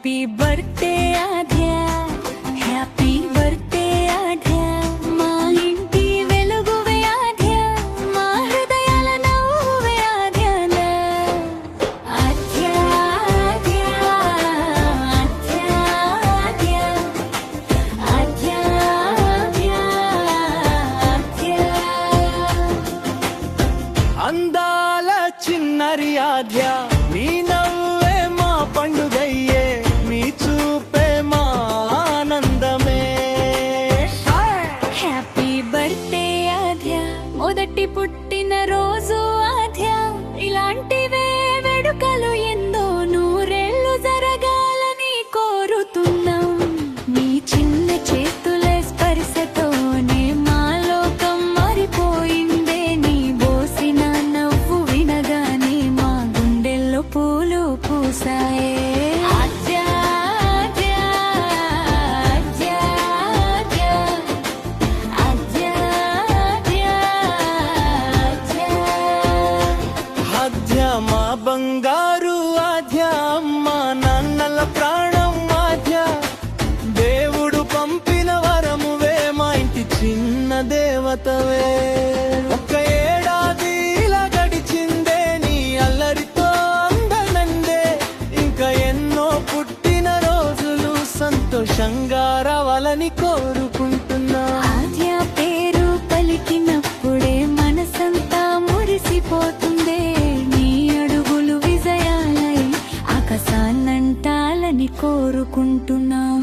Happy birthday ఆద్య, happy birthday ఆద్య, మా ఇంటి వెలుగువే ఆద్య, మా హృదయాల నవ్వువే ఆద్యన. ఆద్య ఆద్య ఆద్య ఆద్య ఆద్య ఆద్య. అందాల చిన్నరి ఆద్య, నీ నవ్వే మా పండుగయ్యే, మీ చూపే మా ఆనందమే. హ్యాపీ బర్త్డే ఆద్య, మొదటి పుట్టిన రోజు ఆద్య, ఇలాంటివే వేడుకలు ఎన్నో నూరేళ్లు జరగాలని కోరుతున్నాం. నీ చిన్న చేతుల స్పర్శతోనే మా లోకం మారిపోయిందే, నీ బోసిన నవ్వు వినగానే మా గుండెల్లో పూలు పూసాయే. ఆద్య ఆద్య ఆద్య ఆద్య ఆద్య ఆద్య. ఆద్య మా బంగారు ఆద్య, అమ్మా నాన్నల ప్రాణం ఆద్య, దేవుడు పంపిన వరమువే, మా ఇంటి చిన్న దేవతవే. ఒక ఏడాది ఇలా గడిచిందే, నీ అల్లరితో అందనందే, ఇంకా ఎన్నో పుట్టిన రోజులు సంతోషంగా రావాలని కోరుకుంటున్నా. ఆద్య పేరు పలికినప్పుడే మనసంతా మురిసిపోతుందే, నీ అడుగులు విజయాలై ఆకాశాన్నంటాలని కోరుకుంటున్నాం.